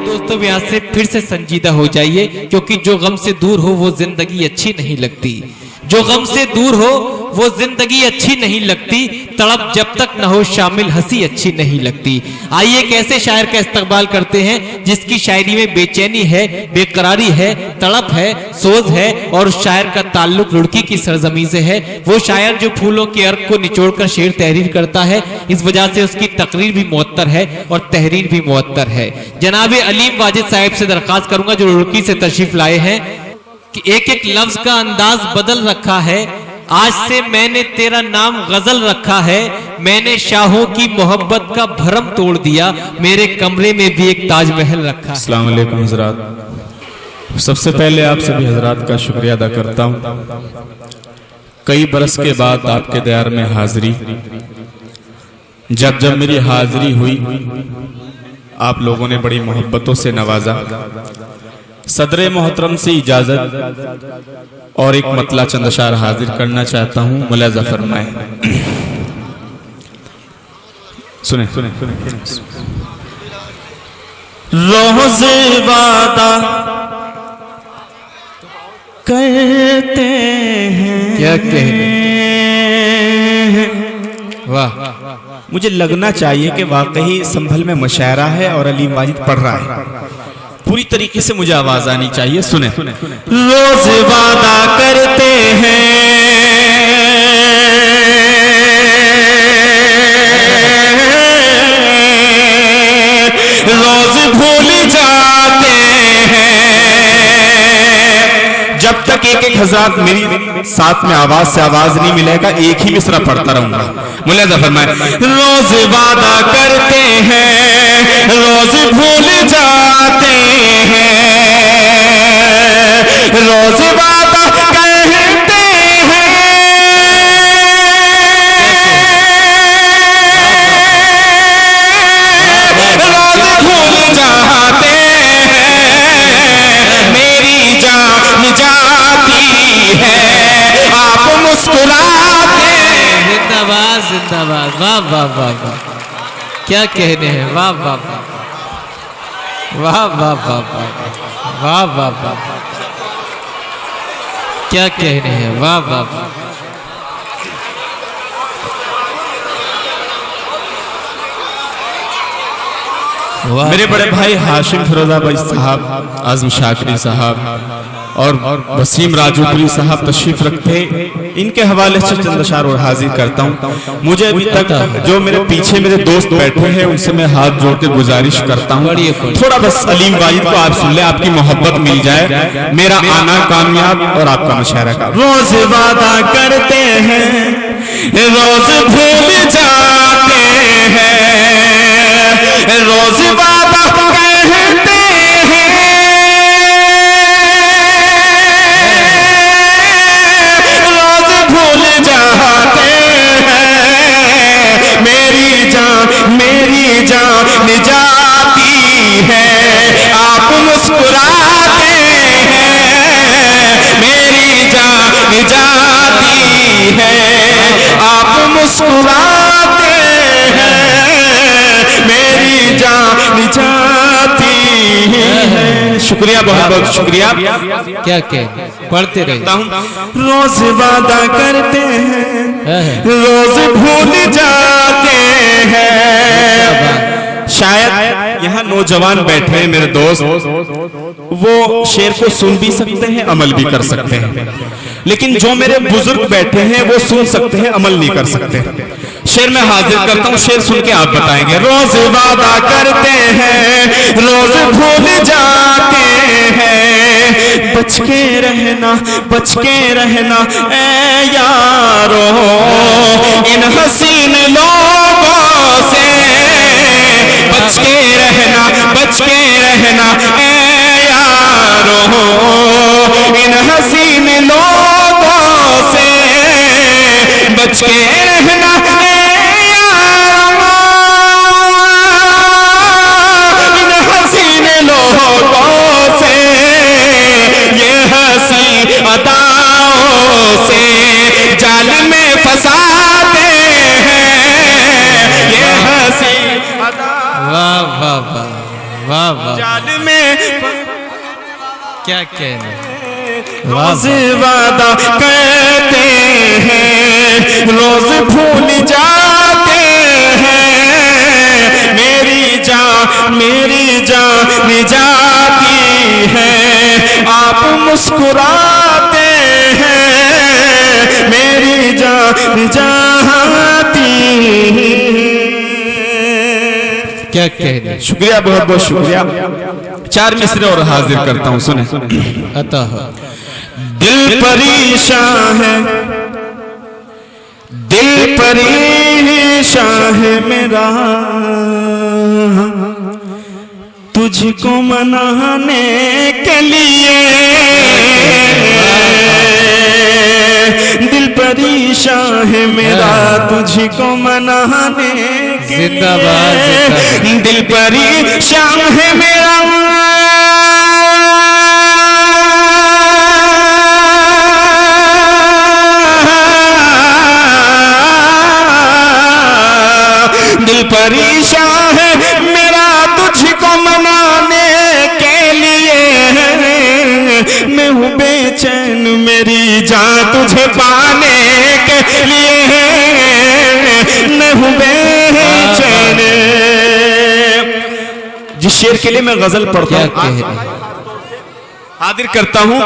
दोस्तों यहाँ से फिर से संजीदा हो जाइए, क्योंकि जो गम से दूर हो वो जिंदगी अच्छी नहीं लगती। जो गम से दूर हो वो जिंदगी अच्छी नहीं लगती, तड़प जब तक न हो शामिल हंसी अच्छी नहीं लगती। आइए एक ऐसे शायर का इस्तकबाल करते हैं जिसकी शायरी में बेचैनी है, बेकरारी है, तड़प है, सोज है और उस शायर का ताल्लुक रुड़की की सरजमीन से है। वो शायर जो फूलों के अर्क को निचोड़कर शेर तहरीर करता है, इस वजह से उसकी तकरीर भी मुअत्तर है और तहरीर भी मुअत्तर है। जनाबे अलीम वाजिद साहब से दरख्वास्त करूंगा जो रुड़की से तशरीफ लाए हैं कि एक एक लफ्ज का अंदाज बदल रखा है। आज से मैंने तेरा नाम गजल रखा है, मैंने शाहों की मोहब्बत का भरम तोड़ दिया, मेरे कमरे में भी एक ताजमहल रखा है। अस्सलाम वालेकुम हजरात। सबसे पहले आप सभी हजरात का शुक्रिया अदा करता हूँ। कई बरस के बाद आपके दयार में हाजिरी, जब जब मेरी हाजिरी हुई आप लोगों ने बड़ी मोहब्बतों से नवाजा। सदरे मोहतरम से इजाजत और एक मतला चंद अशार हाजिर करना चाहता हूं, मुलाजा फरमाएं। सुने रोज़े वादा करते हैं, क्या कहने, वाह। मुझे लगना चाहिए कि वाकई संभल में मुशायरा है और अलीम वाजिद पढ़ रहा है। पूरी तरीके से मुझे आवाज आनी चाहिए। सुने, रोज वादा करते हैं, रोज भूल जाते हैं। जब तक एक एक हजार मेरी साथ में आवाज से आवाज नहीं मिलेगा, एक ही मिसरा पढ़ता रहूंगा। मुलाजा फरमाए, रोज वादा करते हैं, रोज भूल जाते हैं, रोज वादा करते हैं, रोज भूल जाते हैं, मेरी जान जाती है, आप मुस्कुराते। जिंदाबाद जिंदाबाद, वाह वाह वाह वाह, क्या कहने हैं, वाह वाह वाह वाह वाह वाह वाह वाह वाह, क्या कहने हैं, वाह वाह वाह। मेरे बड़े भाई हाशिम फिरोजा भाई साहब, आजम शाकरी साहब और वसीम राजूपुरी साहब तशरीफ रखते, इनके हवाले से चंद अशार और हाजिर करता हूँ। मुझे अभी तक जो मेरे पीछे मेरे दोस्त बैठे हैं उनसे मैं हाथ जोड़ के गुजारिश करता हूँ, थोड़ा बस अलीम वाजिद को आप सुन ले, आपकी मोहब्बत मिल जाए, मेरा आना कामयाब और आपका मुशायरा का। रोज वादा करते हैं, रोज भूल जाते हैं, रोज वादा कहते हैं, रोज भूल जाते हैं, मेरी जान जाती है, आप मुस्कुराते हैं, मेरी जान जाती है, आप मुस्कुराते हैं, मेरी जान जाती है। शुक्रिया, बहुत बहुत शुक्रिया। क्या कहने, पढ़ते रहे। रोज वादा करते हैं, रोज भूल जाते हैं। शायद यहाँ नौजवान बैठे हैं मेरे दोस्त, वो शेर को सुन भी सकते हैं, अमल भी कर सकते हैं, लेकिन जो मेरे बुजुर्ग बैठे हैं वो सुन सकते हैं, अमल नहीं कर सकते। शेर में हाजिर करता हूँ, शेर सुन के आप बताएंगे। रोज वादा करते हैं, रोज भूल जाते हैं, बच के रहना ऐ यारो इन हसीन लोगों से, बच के रहना ऐ यारो इन हसीन लोगों से, बच के रहना इन हसीन लोगों से, ये हंसी अदाओं से जाल में फंसाते हैं, ये हंसी वाह वाह वाह वाह वाह, जाल क्या कहने, रोज वादा करते हैं, रोज भूल जाते हैं। मेरी जान जाती है, आप मुस्कुराते हैं। मेरी जान जाती है। क्या कहने। शुक्रिया, बहुत बहुत शुक्रिया। 4 मिसरे और हाजिर करता हूं, सुने। अतः दिल परेशान है, दिल परेशान है मेरा, तुझको मनाने के लिए। दिल परेशान है मेरा, तुझको मनाने के लिए। दिल परेशान है मेरा, दिल परेशान है मेरा, तुझको मनाने के लिए। मैं हूँ बेचैन मेरी जान, तुझे पाने के लिए। मैं हूँ बेचैन। जिस शेर के लिए मैं गजल पढ़ता हूँ, हाजिर करता हूँ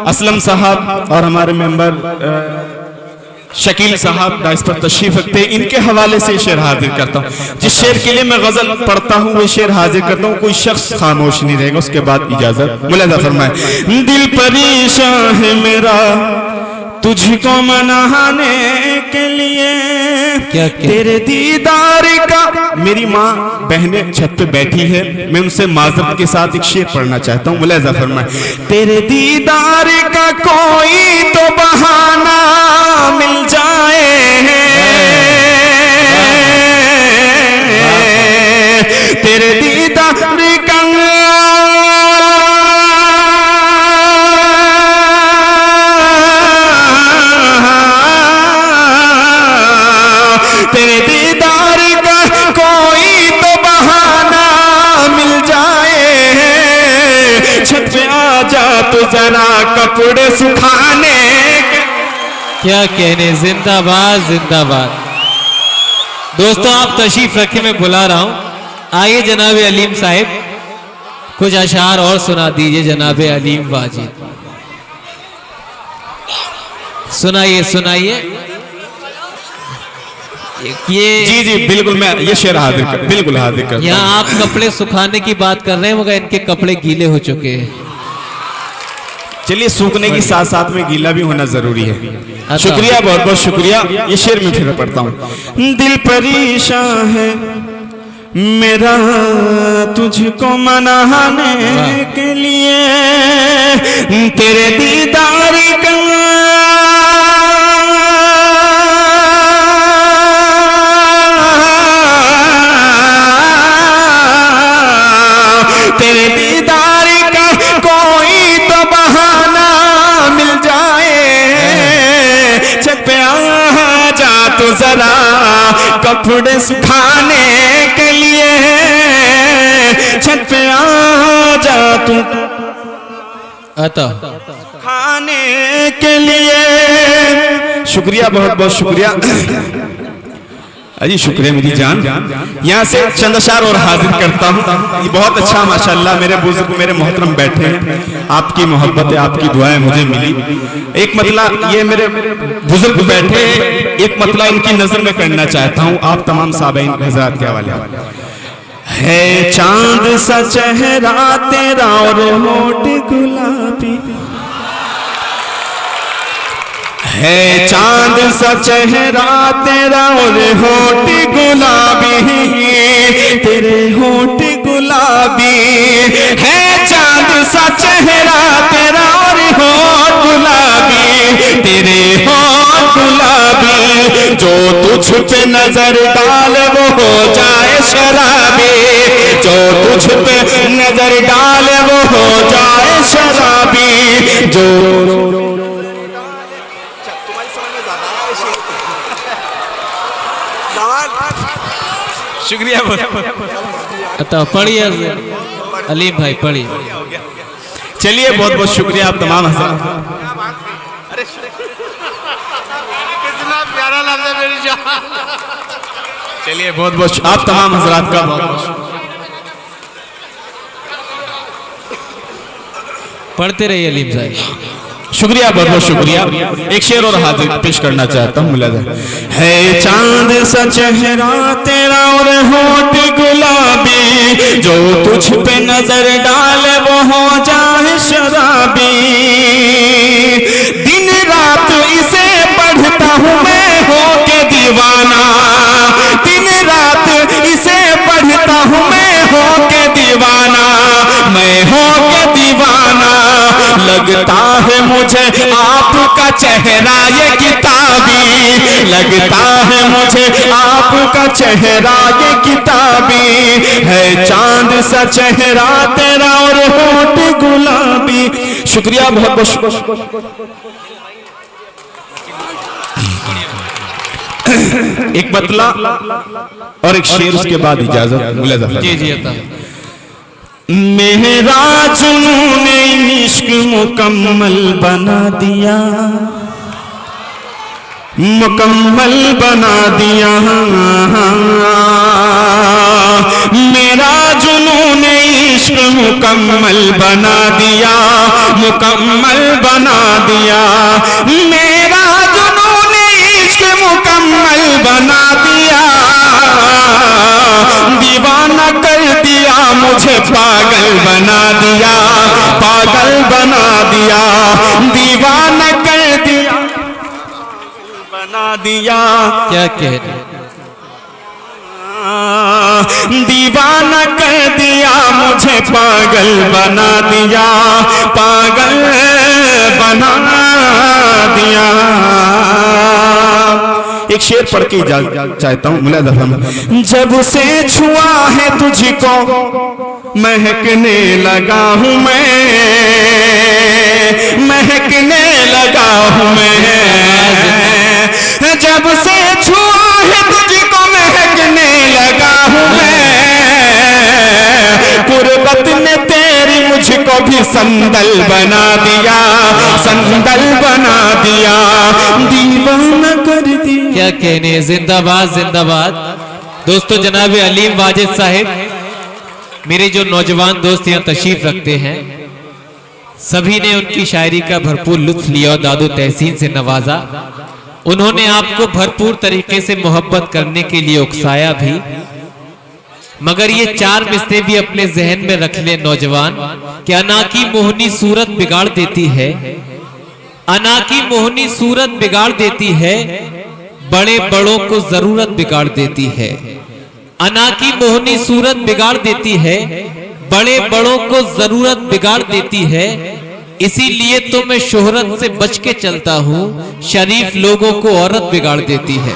असलम साहब और हमारे मेंबर शकील साहब इस पर तशरीफ रखते हैं, इनके हवाले से शेर हाजिर करता हूँ। जिस शेर के लिए मैं गजल पढ़ता हूँ वो शेर हाजिर करता हूँ, कोई शख्स खामोश नहीं रहेगा। उसके बाद इजाजत, मुलाजा फरमाए। दिल परेशान है मेरा, तुझको मनाने के लिए। तेरे दीदार का, मेरी माँ बहनें छत पे बैठी है, मैं उनसे माजरत के साथ एक शेर पढ़ना चाहता हूँ। मुलाजा फरमाए। तेरे दीदार का कोई तो बहाना मिल जाए, तेरे दीदार का तेरे दीदार का कोई तो बहाना मिल जाए। छत पे आ जा तो जरा कपड़े सुखाने। क्या कहने। जिंदाबाद जिंदाबाद। दोस्तों आप तशरीफ रखे, मैं बुला रहा हूं। आइए जनाब अलीम साहिब, कुछ अशार और सुना दीजिए। जनाब अलीम वाजिद, सुनाइए सुनाइए। ये जी बिल्कुल, मैं ये शेर हाजिर कर, बिल्कुल हाजिर कर। यहाँ आप कपड़े सुखाने की बात कर रहे हैं, मगर इनके कपड़े गीले हो चुके हैं। चलिए, सूखने के साथ साथ में गीला भी होना जरूरी है। शुक्रिया, बहुत बहुत शुक्रिया। ये शेर में फिर पढ़ता हूँ। दिल परेशान है मेरा, तुझको मनाने के लिए। तेरे दीदार का तेरे दीदार का कोई तो बहाना मिल जाए। छत पे आ जा तो जरा कपड़े सुखाने के लिए। छत पे आ जा तू खाने के लिए। शुक्रिया, बहुत बहुत शुक्रिया। अजी शुक्रिया मेरी जान। यहाँ से चंद अशार और हाजिर करता हूँ। ये बहुत अच्छा माशाल्लाह, मेरे बुजुर्ग मेरे मोहतरम बैठे हैं, आपकी मोहब्बत है, आपकी दुआएं मुझे मिली। एक मतला ये मेरे बुजुर्ग बैठे हैं, एक मतला इनकी नजर में करना चाहता हूँ आप तमाम साबईन हजरात के हवाले। है चांद सा चेहरा तेरा और होठ गुलाबी, है चांद सा चेहरा तेरा और होठ गुलाबी। तेरे होठ गुलाबी है, चांद सा चेहरा तेरा और होठ गुलाबी। तेरे होठ गुलाबी, जो तुझ पे नजर डाल वो हो जाए शराबी। जो तुझ पे नजर डाल वो हो जाए शराबी। जो शुक्रिया। पढ़िए अलीम भाई, पढ़िए। चलिए बहुत बहुत शुक्रिया आप तमाम हजरात। कितना प्यारा लफ्ज़ है मेरी जान। चलिए बहुत बहुत आप तमाम हजरात का बहुत बहुत पढ़ते रहिए अलीम साहब। शुक्रिया, बहुत बहुत शुक्रिया। एक शेर और हाजिर पेश करना चाहता हूँ। है चांद सा चेहरा तेरा और होठ गुलाबी, जो तुझ पे नजर डाले वो हो जाए शराबी। दिन रात इसे पढ़ता हूँ मैं हो के दीवाना, दिन रात इसे पढ़ता हूँ मैं हो के दीवाना, मैं हो के दीवाना। लगता है मुझे आपका चेहरा ये किताबी, लगता है मुझे आपका चेहरा ये किताबी। है चांद सा चेहरा तेरा और होठ गुलाबी। शुक्रिया, बहुत बहुत एक बतला और एक शेर, उसके बाद इजाजत। जी जी अता। मेरा जुनून इश्क मुकम्मल बना दिया, मुकम्मल बना दिया। मेरा जुनून इश्क मुकम्मल बना दिया, मुकम्मल बना दिया। मेरा जुनून इश्क मुकम्मल बना दिया, दीवाना कर दिया मुझे, पागल बना दिया, पागल बना दिया। दीवाना कर दिया, बना दिया। क्या कह रहे? दीवाना कर दिया मुझे, पागल बना दिया, पागल बना दिया। एक शेर पढ़ के चाहता हूँ। जब से छुआ है तुझको महकने लगा हूँ मैं, महकने लगा हूँ मैं। जब से छुआ है तुझको महकने लगा हूँ मैं। कुर्बत ने तेरी मुझको भी संदल बना दिया, संदल बना दिया, दीवाना कर दिया। क्या कहने, जिंदाबाद जिंदाबाद। दोस्तों जनाब अलीम वाजिद साहिब, मेरे जो नौजवान दोस्त यहाँ तशरीफ रखते हैं, सभी ने उनकी शायरी का भरपूर लुत्फ लिया और दादो तहसीन से नवाजा। उन्होंने आपको भरपूर तरीके से मोहब्बत करने के लिए उकसाया भी, मगर ये चार मिसरे भी अपने जहन में रख ले नौजवान कि अना की मोहनी सूरत बिगाड़ देती है, अना की मोहनी सूरत बिगाड़ देती है, बड़े बड़ों को जरूरत बिगाड़ देती है। अना की मोहनी सूरत बिगाड़ देती है, बड़े बड़ों को जरूरत बिगाड़ देती है। इसीलिए तो मैं शोहरत से बच के चलता हूँ, शरीफ लोगों को औरत बिगाड़ देती है।